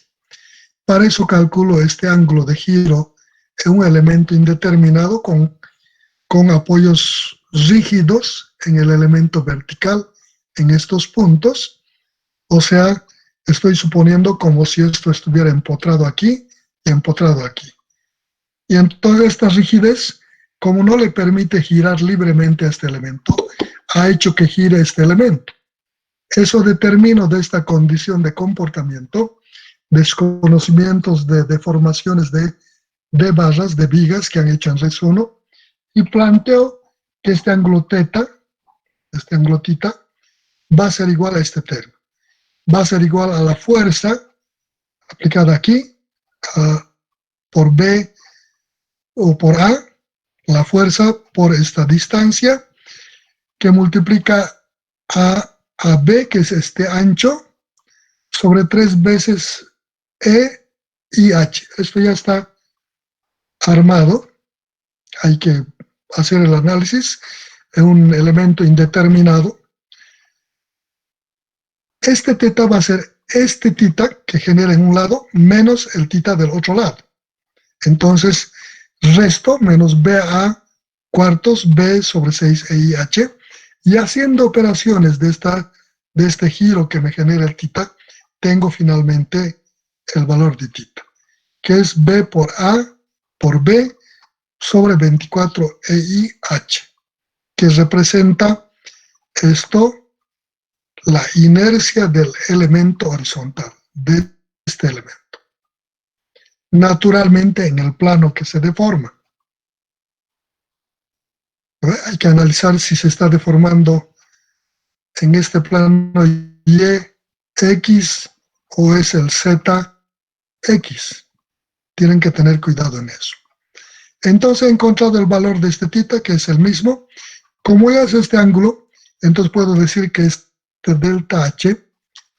Para eso calculo este ángulo de giro en un elemento indeterminado con apoyos rígidos en el elemento vertical en estos puntos. O sea, estoy suponiendo como si esto estuviera empotrado aquí y empotrado aquí. Y entonces esta rigidez, como no le permite girar libremente a este elemento, ha hecho que gire este elemento. Eso determino de esta condición de comportamiento, desconocimientos de deformaciones de barras, de vigas que han hecho en res 1, y planteo que este ángulo teta, este ángulo tita, va a ser igual a este término. Va a ser igual a la fuerza aplicada aquí, por B o por A, la fuerza por esta distancia, que multiplica a B, que es este ancho, sobre 3 veces E y H. Esto ya está armado. Hay que hacer el análisis. Es un elemento indeterminado. Este teta va a ser este tita que genera en un lado menos el tita del otro lado. Entonces, resto menos BA cuartos B sobre 6 EIH. Y haciendo operaciones de este giro que me genera el tita, tengo finalmente el valor de tita, que es B por A por B sobre 24 EIH, que representa esto, la inercia del elemento horizontal, de este elemento. Naturalmente en el plano que se deforma. Hay que analizar si se está deformando en este plano Y, X o es el Z, X. Tienen que tener cuidado en eso. Entonces he encontrado el valor de este tita, que es el mismo. Como es este ángulo, entonces puedo decir que este delta H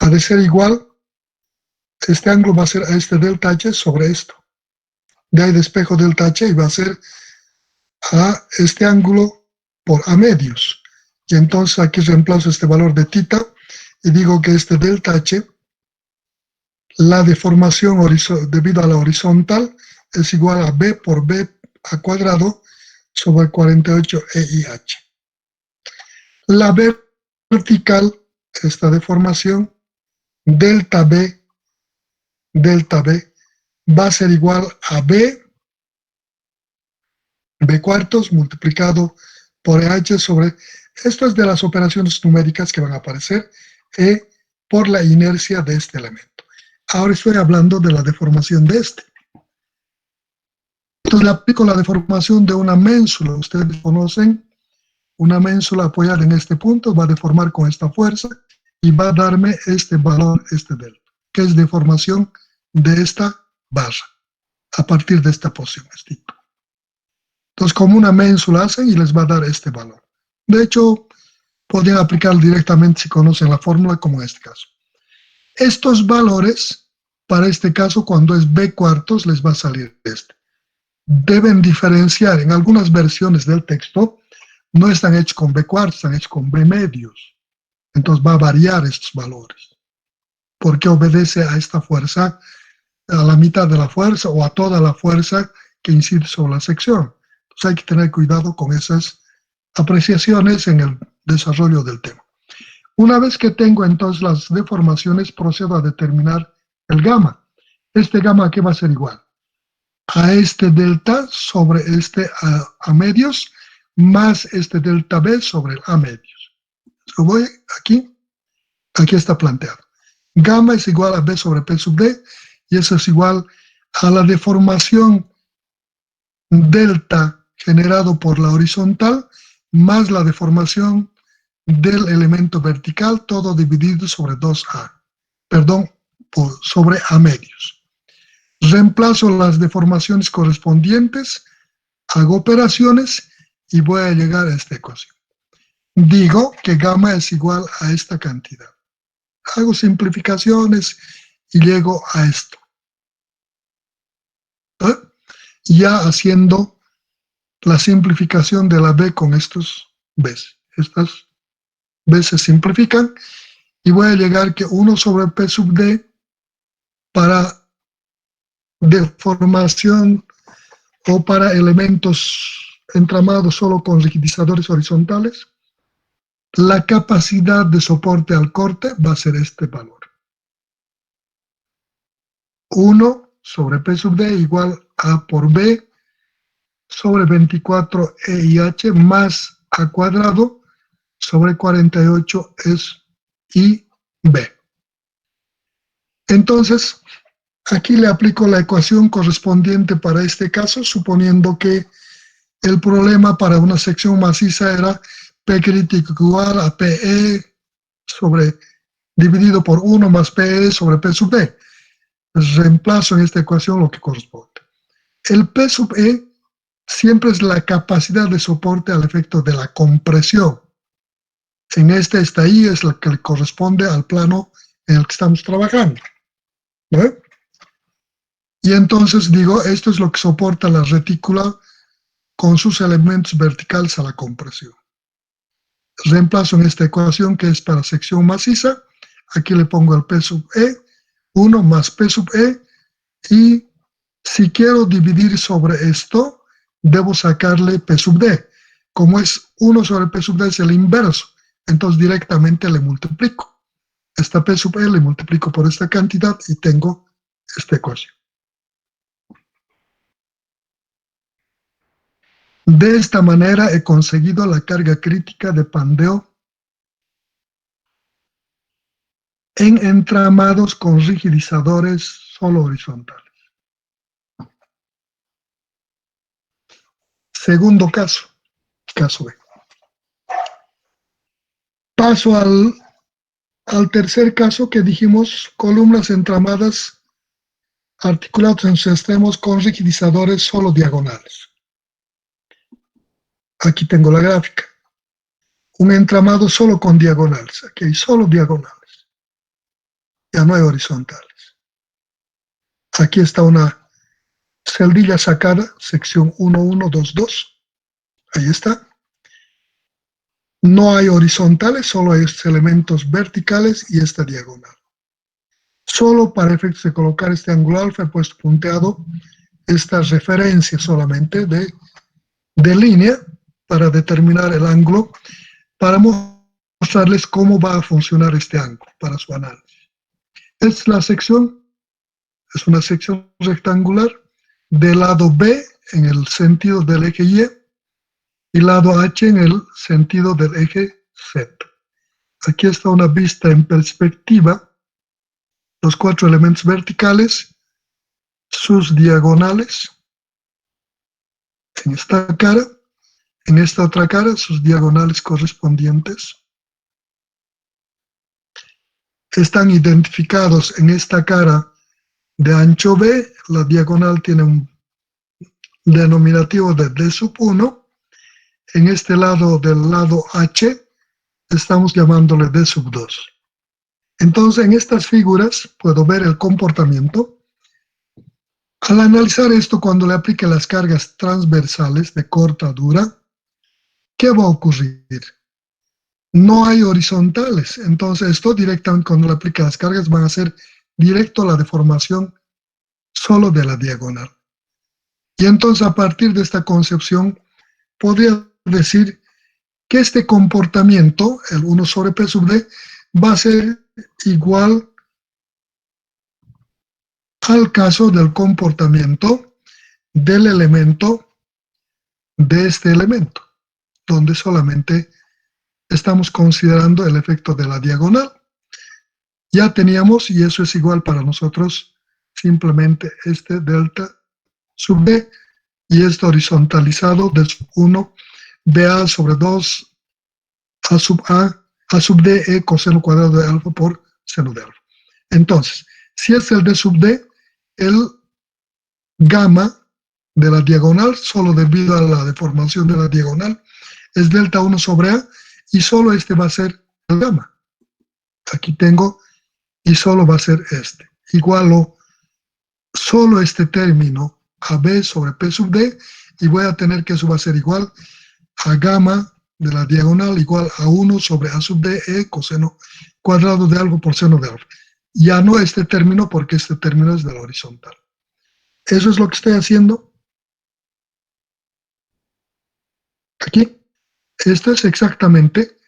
ha de ser igual, este ángulo va a ser a este delta H sobre esto. De ahí despejo delta H y va a ser a este ángulo por A medios. Y entonces aquí reemplazo este valor de tita y digo que este delta H, la deformación debido a la horizontal, es igual a B por B a cuadrado sobre 48 EIH. La vertical, esta deformación, delta B va a ser igual a B cuartos multiplicado por H sobre, esto es de las operaciones numéricas que van a aparecer, E por la inercia de este elemento. Ahora estoy hablando de la deformación de este. Entonces le aplico la deformación de una ménsula. Ustedes conocen, una ménsula apoyada en este punto va a deformar con esta fuerza y va a darme este valor, este delta, que es deformación de esta barra, a partir de esta posición. Entonces, como una ménsula hacen y les va a dar este valor. De hecho, podrían aplicar directamente si conocen la fórmula, como en este caso. Estos valores, para este caso, cuando es B cuartos, les va a salir este. Deben diferenciar, en algunas versiones del texto, no están hechos con B cuartos, están hechos con B medios. Entonces va a variar estos valores, porque obedece a esta fuerza, a la mitad de la fuerza o a toda la fuerza que incide sobre la sección. Entonces hay que tener cuidado con esas apreciaciones en el desarrollo del tema. Una vez que tengo entonces las deformaciones, procedo a determinar el gamma. Este gamma, ¿qué va a ser igual? A este delta sobre este A medios, más este delta B sobre el A medios. Lo voy aquí está planteado. Gamma es igual a B sobre P sub D, y eso es igual a la deformación delta generado por la horizontal, más la deformación del elemento vertical, todo dividido sobre 2A, sobre A medios. Reemplazo las deformaciones correspondientes, hago operaciones y voy a llegar a esta ecuación. Digo que gamma es igual a esta cantidad. Hago simplificaciones y llego a esto. Ya haciendo la simplificación de la B con estos B's. Estas B se simplifican y voy a llegar que 1 sobre P sub D para deformación o para elementos entramados solo con rigidizadores horizontales, la capacidad de soporte al corte va a ser este valor. 1 sobre P sub D igual A por B sobre 24 E y H más A cuadrado sobre 48 es I B. Entonces, aquí le aplico la ecuación correspondiente para este caso, suponiendo que el problema para una sección maciza era P crítico igual a PE dividido por 1 más PE sobre P sub E. Reemplazo en esta ecuación lo que corresponde. El P sub E siempre es la capacidad de soporte al efecto de la compresión. En esta I es la que le corresponde al plano en el que estamos trabajando. ¿No? Y entonces digo, esto es lo que soporta la retícula con sus elementos verticales a la compresión. Reemplazo en esta ecuación que es para sección maciza. Aquí le pongo el P sub E, 1 más P sub E, y si quiero dividir sobre esto, debo sacarle P sub D. Como es 1 sobre P sub D es el inverso, entonces directamente le multiplico. Esta P sub E le multiplico por esta cantidad y tengo esta ecuación. De esta manera he conseguido la carga crítica de pandeo en entramados con rigidizadores solo horizontales. Segundo caso, caso B. Paso al tercer caso que dijimos, columnas entramadas articuladas en sus extremos con rigidizadores solo diagonales. Aquí tengo la gráfica. Un entramado solo con diagonales. Aquí hay solo diagonales. Ya no hay horizontales. Aquí está una celdilla sacada, sección 1122. Ahí está. No hay horizontales, solo hay elementos verticales y esta diagonal. Solo para efectos de colocar este ángulo alfa he puesto punteado esta referencia solamente de línea para determinar el ángulo, para mostrar mostrarles cómo va a funcionar este ángulo para su análisis. Esta es la sección, es una sección rectangular del lado B en el sentido del eje y lado H en el sentido del eje Z. Aquí está una vista en perspectiva, los 4 elementos verticales, sus diagonales, en esta cara, en esta otra cara, sus diagonales correspondientes. Están identificados en esta cara de ancho B, la diagonal tiene un denominativo de D sub 1, en este lado del lado H estamos llamándole D sub 2. Entonces en estas figuras puedo ver el comportamiento. Al analizar esto, cuando le aplique las cargas transversales de cortadura, ¿qué va a ocurrir? No hay horizontales, entonces esto directamente cuando le aplique las cargas van a ser directo a la deformación solo de la diagonal. Y entonces a partir de esta concepción podría decir que este comportamiento, el 1 sobre P sub D, va a ser igual al caso del comportamiento del elemento de este elemento, donde solamente estamos considerando el efecto de la diagonal. Ya teníamos, y eso es igual para nosotros, simplemente este delta sub D, y este horizontalizado de sub 1, BA sobre 2, A sub D, E coseno cuadrado de alfa por seno de alfa. Entonces, si es el D sub D, el gamma de la diagonal, solo debido a la deformación de la diagonal, es delta 1 sobre A, y solo este va a ser el gamma. Aquí tengo, y solo va a ser este. Igualo solo este término a B sobre P sub D, y voy a tener que eso va a ser igual a gamma de la diagonal igual a 1 sobre A sub D, E coseno cuadrado de algo por seno de alfa. Ya no este término, porque este término es de la horizontal. Eso es lo que estoy haciendo aquí. Esto es exactamente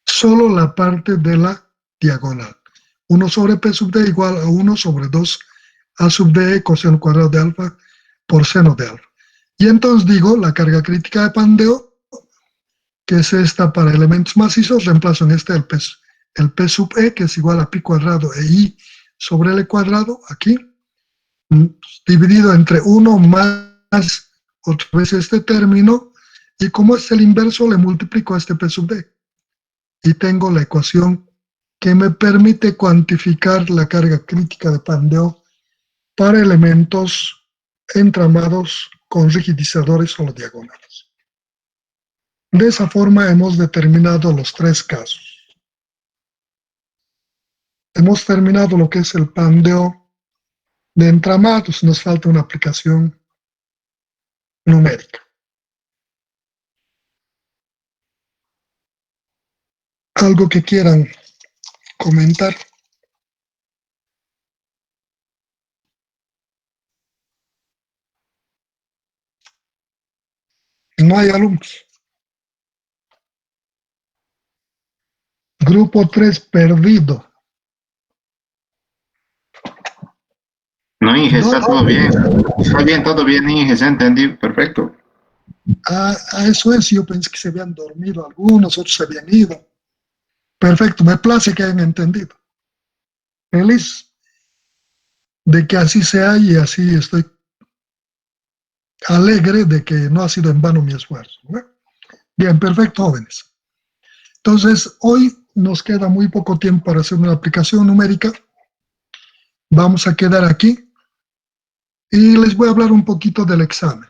solo la parte de la diagonal. 1 sobre P sub D igual a 1 sobre 2 A sub D coseno cuadrado de alfa por seno de alfa. Y entonces digo, la carga crítica de Pandeo, que es esta para elementos macizos, reemplazo en este el P sub E, que es igual a pi cuadrado e I sobre L cuadrado, aquí, dividido entre 1 más otra vez este término, y como es el inverso, le multiplico a este P sub D. Y tengo la ecuación que me permite cuantificar la carga crítica de Pandeo para elementos entramados con rigidizadores solo diagonales. De esa forma hemos determinado los 3 casos. Hemos terminado lo que es el Pandeo de entramados, nos falta una aplicación numérica. ¿Algo que quieran comentar? No hay alumnos. Grupo 3 perdido. No, Inge, está todo bien. Está bien, todo bien, Inge, se entendí, perfecto. A eso es, yo pensé que se habían dormido algunos, otros se habían ido. Perfecto, me place que hayan entendido. Feliz de que así sea y así estoy alegre de que no ha sido en vano mi esfuerzo, ¿no? Bien, perfecto, jóvenes. Entonces, hoy nos queda muy poco tiempo para hacer una aplicación numérica. Vamos a quedar aquí y les voy a hablar un poquito del examen.